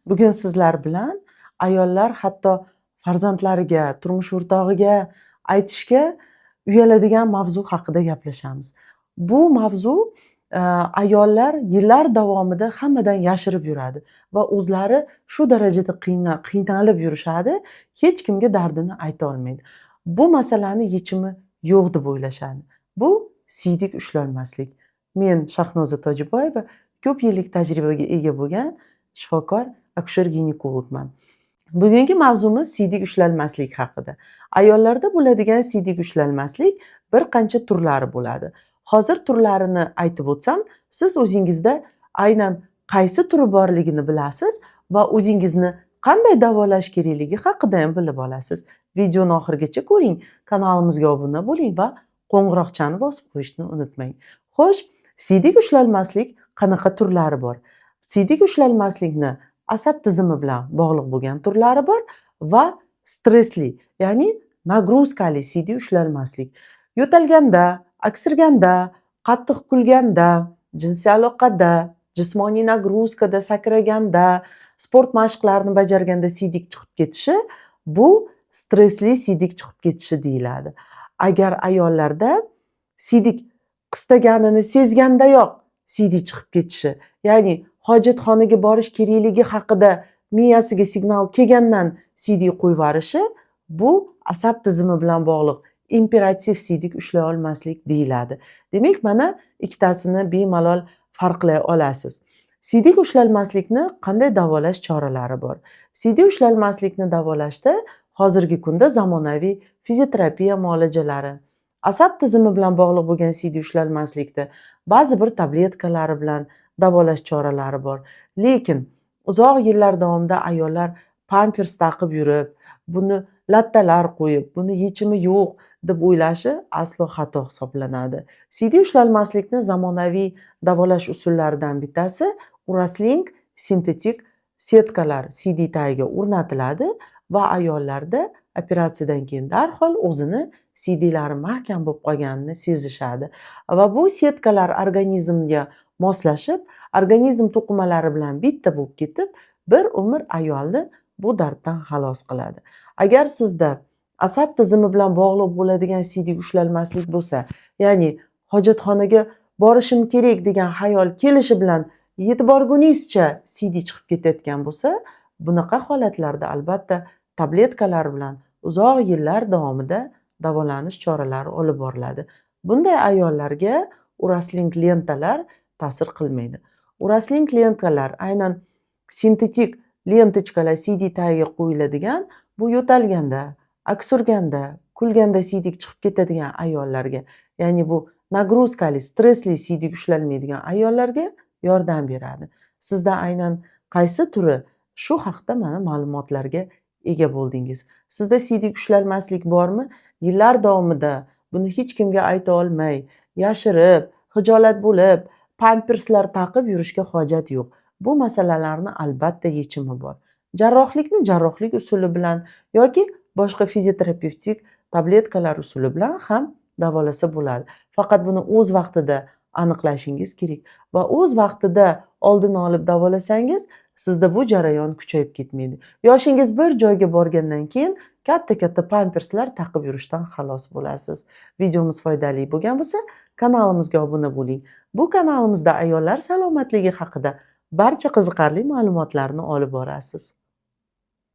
Bugun sizlar bilan ayollar hatto farzandlariga, turmush o'rtog'iga aytishga uyaladigan mavzu haqida gaplashamiz. Bu mavzu ayollar yillar davomida hammadan yashirib yuradi va o'zlari shu darajada qiynalib yurishadi, hech kimga dardini ayta olmaydi. Bu masalani yechimi yo'q deb o'ylashadi. Bu siydik ushlolmaslik. Men Shahnoza Tojiboyeva ko'p yillik tajribaga ega bo'lgan shifokor akusher-ginekologman. Bugungi mavzumiz siydik ushlanmaslik haqida. Ayollarda bo'ladigan siydik ushlanmaslik bir qancha turlari bo'ladi. Hozir turlarini aytib o'tsam, siz o'zingizda aynan qaysi turi borligini bilasiz va o'zingizni qanday davolash kerakligi haqida ham bilib olasiz. Videoni oxirigacha ko'ring, kanalimizga obuna bo'ling va qo'ng'iroqchani bosib qo'yishni unutmang. Xo'sh, siydik ushlanmaslik qanaqa turlari bor? Siydik ushlanmaslikni asab tizimi bilan bog'liq bo'lgan turlari bor va stressli, ya'ni nagruzkali siydik ushlanmaslik. Yo'talganda, aksirganda, qattiq kulganda, jinsiy aloqada, jismoniy nagruzkada, sakraganda, sport mashqlarini bajarganda siydik chiqib ketishi, bu stressli siydik chiqib ketishi deyiladi. Agar ayollarda siydik qistaganini sezgandayoq siydik chiqib ketishi, ya'ni hojatxonaga borish kerakligi haqida miyasiga signal kelgandan siydik qo'yib yuborishi, bu asab tizimi bilan bog'liq imperativ siydik ushlay olmaslik deyiladi. Demak, mana ikkitasini bemalol farqlay olasiz. Siydik ushlanmaslikni qanday davolash choralari bor? Siydik ushlanmaslikni davolashda hozirgi kunda zamonaviy fizioterapiya muolajalari, asab tizimi bilan bog'liq bo'lgan siydik ushlanmaslikda ba'zi bir tabletkalar bilan davolash choralari bor. Lekin uzoq yillar davomida ayollar pampers taqib yurib, buni lattalar qo'yib, buni yechimi yo'q deb o'ylashi aslo xato hisoblanadi. Siydik ushlanmaslikni zamonaviy davolash usullaridan bittasi Urasling sintetik setkalar siydik tagiga o'rnatiladi va ayollarda operatsiyadan keyin darhol o'zini siydiklari mahkam bo'lib qolganini sezishadi. Va bu setkalar organizmga moslashib, organizm to'qimalari bilan bitta bo'lib ketib, bir umr ayolni bu darddan xalos qiladi. Agar sizda asab tizimi bilan bog'liq bo'ladigan siydik ushlanmaslik bo'lsa, ya'ni hojatxonaga borishim kerak degan xayol kelishi bilan yetib borgunizcha siydik chiqib ketayotgan bo'lsa, bunaqa holatlarda albatta tabletkalar bilan uzoq yillar davomida davolanish choralari olib boriladi. Bunday ayollarga Urasling lentalar ta'sir qilmaydi. Urasling lentalar aynan sintetik lentachkalar siydik tagiga qo'yiladigan, bu yo'talganda, aksurganda, kulganda siydik chiqib ketadigan ayollarga, ya'ni bu nagruzkali, stressli siydik ushlanmaydigan ayollarga yordam beradi. Sizda aynan qaysi turi, shu haqda mana ma'lumotlarga ega bo'ldingiz. Sizda siydik ushlanmaslik bormi? Yillar davomida buni hech kimga ayta olmay, yashirib, hijolat bo'lib, pamperslar taqib yurishga hojat yo'q. Bu masalalarni albatta yechimi bor. Jarrohlikni jarrohlik usuli bilan yoki boshqa fizioterapevtik tabletkalar usuli bilan ham davolasa bo'ladi. Faqat buni o'z vaqtida aniqlashingiz kerak va o'z vaqtida oldini olib davolasangiz, sizda bu jarayon kuchayib ketmaydi. Yoshingiz bir joyga borgandan keyin katta-katta pamperslar taqib yurishdan xalos bo'lasiz. Videomiz foydali bo'lgan bo'lsa, kanalimizga obuna bo'ling. Bu kanalimizda ayollar salomatligi haqida barcha qiziqarli ma'lumotlarni olib borasiz.